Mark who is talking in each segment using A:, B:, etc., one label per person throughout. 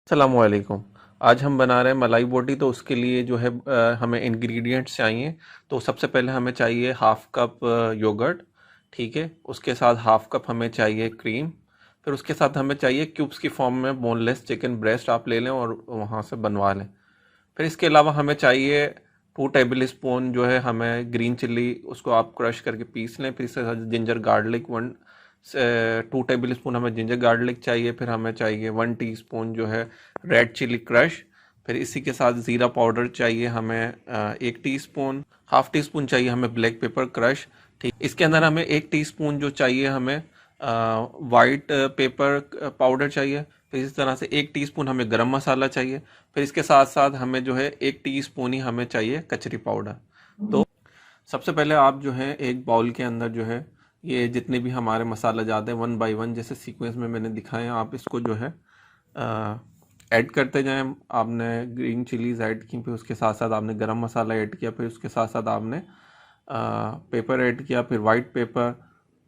A: अस्सलामुअलैकुम। आज हम बना रहे हैं मलाई बोटी। तो उसके लिए जो है हमें इंग्रेडिएंट्स चाहिए। तो सबसे पहले हमें चाहिए हाफ कप योगर्ट, ठीक है। उसके साथ हाफ कप हमें चाहिए क्रीम। फिर उसके साथ हमें चाहिए क्यूब्स की फॉर्म में बोनलेस चिकन ब्रेस्ट आप ले लें और वहाँ से बनवा लें। फिर इसके अलावा हमें चाहिए 2 टेबल स्पून जो है हमें ग्रीन चिल्ली, उसको आप क्रश करके पीस लें। फिर इसके साथ जिंजर गार्लिक 2 टेबल स्पून हमें जिंजर गार्लिक चाहिए। फिर हमें चाहिए 1 टीस्पून जो है रेड चिली क्रश। फिर इसी के साथ ज़ीरा पाउडर चाहिए हमें 1 टीस्पून। हाफ टी स्पून चाहिए हमें ब्लैक पेपर क्रश, ठीक। इसके अंदर हमें 1 टीस्पून जो चाहिए हमें वाइट पेपर पाउडर चाहिए। फिर इस तरह से 1 टीस्पून हमें गरम मसाला चाहिए। फिर इसके साथ साथ हमें जो है 1 टीस्पून ही हमें चाहिए कचरी पाउडर। तो सबसे पहले आप जो है एक बाउल के अंदर जो है ये जितने भी हमारे मसाला जाते हैं 1 बाय 1 जैसे सीक्वेंस में मैंने दिखाए हैं, आप इसको जो है ऐड करते जाएं। आपने ग्रीन चिलीज़ ऐड की, फिर उसके साथ साथ आपने गरम मसाला ऐड किया, फिर उसके साथ साथ आपने पेपर ऐड किया, फिर वाइट पेपर।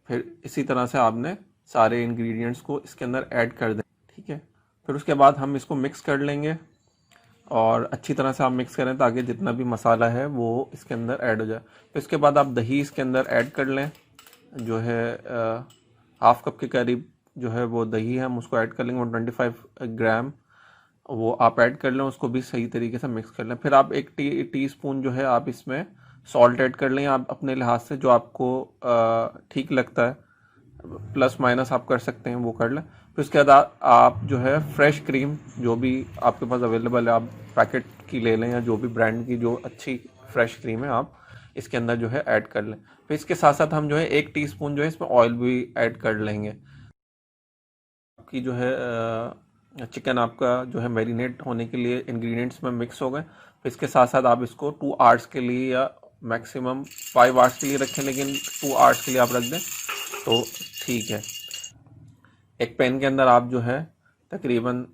A: फिर इसी तरह से आपने सारे इंग्रेडिएंट्स को इसके अंदर ऐड कर दें, ठीक है। फिर उसके बाद हम इसको मिक्स कर लेंगे और अच्छी तरह से आप मिक्स करें ताकि जितना भी मसाला है वो इसके अंदर ऐड हो जाए। फिर इसके बाद आप दही इसके अंदर ऐड कर लें, जो है हाफ कप के करीब जो है वो दही है, हम उसको ऐड कर लेंगे। 125 ग्राम वो आप ऐड कर लें, उसको भी सही तरीके से मिक्स कर लें। फिर आप एक टीस्पून जो है आप इसमें सॉल्ट ऐड कर लें, आप अपने लिहाज से जो आपको ठीक लगता है, प्लस माइनस आप कर सकते हैं, वो कर लें। फिर उसके बाद आप जो है फ्रेश क्रीम जो भी आपके पास अवेलेबल है, आप पैकेट की ले लें या जो भी ब्रांड की जो अच्छी फ्रेश क्रीम है, आप इसके अंदर जो है ऐड कर लें। फिर इसके साथ साथ हम जो है 1 टीस्पून जो है इसमें ऑयल भी ऐड कर लेंगे। आपकी जो है चिकन आपका जो है मैरिनेट होने के लिए इंग्रेडिएंट्स में मिक्स हो गए। फिर इसके साथ साथ आप इसको 2 आवर्स के लिए या मैक्सिमम 5 आवर्स के लिए रखें, लेकिन 2 आवर्स के लिए आप रख दें तो ठीक है। एक पैन के अंदर आप जो है तकरीबन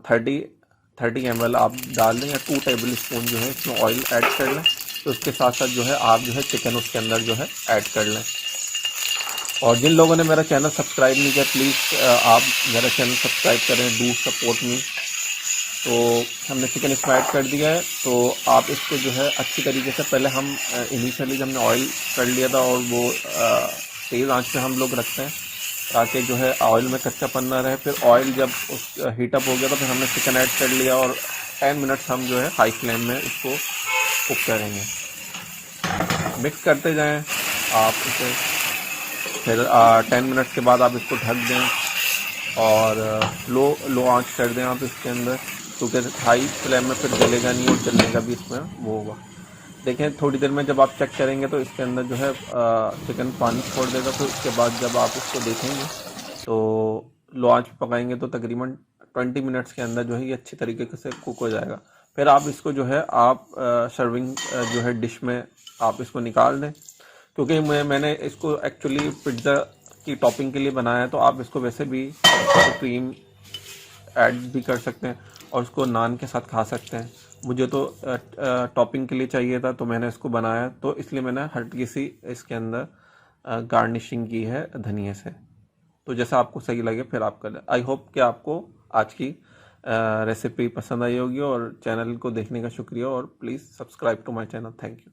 A: 30 ml आप डाल दें या 2 टेबल स्पून जो है इसमें ऑयल ऐड कर लें। तो उसके साथ साथ जो है आप जो है चिकन उसके अंदर जो है ऐड कर लें। और जिन लोगों ने मेरा चैनल सब्सक्राइब नहीं किया, प्लीज़ आप मेरा चैनल सब्सक्राइब करें, डू सपोर्ट मी। तो हमने चिकन इसमें ऐड कर दिया है, तो आप इसको जो है अच्छी तरीके से, पहले हम इनिशियली जब हमने ऑयल कर लिया था और वो तेज़ आंच पे हम लोग रखते हैं ताकि जो है ऑयल में कच्चापन ना रहे। फिर ऑयल जब उस हीटअप हो गया तो फिर हमने चिकन ऐड कर लिया और 10 मिनट्स हम जो है हाई फ्लेम में इसको कुक करेंगे। मिक्स करते जाएं आप इसे। फिर 10 मिनट्स के बाद आप इसको ढक दें और लो आंच कर दें आप इसके अंदर, क्योंकि हाई फ्लेम में फिर जलेगा नहीं और जलने का भी इसमें वो होगा। देखें थोड़ी देर में जब आप चेक करेंगे तो इसके अंदर जो है चिकन पानी छोड़ देगा। फिर उसके बाद जब आप इसको देखेंगे तो लो आंच पे पकाएंगे तो तकरीबन 20 मिनट्स के अंदर जो है ये अच्छी तरीके से कुक हो जाएगा। फिर आप इसको जो है आप सर्विंग जो है डिश में आप इसको निकाल दें। क्योंकि मैंने इसको एक्चुअली पिज़्ज़ा की टॉपिंग के लिए बनाया है, तो आप इसको वैसे भी क्रीम ऐड भी कर सकते हैं और उसको नान के साथ खा सकते हैं। मुझे तो टॉपिंग के लिए चाहिए था तो मैंने इसको बनाया, तो इसलिए मैंने हल्की सी इसके अंदर गार्निशिंग की है धनिया से। तो जैसा आपको सही लगे फिर आप करें। आई होप कि आपको आज की रेसिपी पसंद आई होगी और चैनल को देखने का शुक्रिया और please subscribe to my channel. Thank you.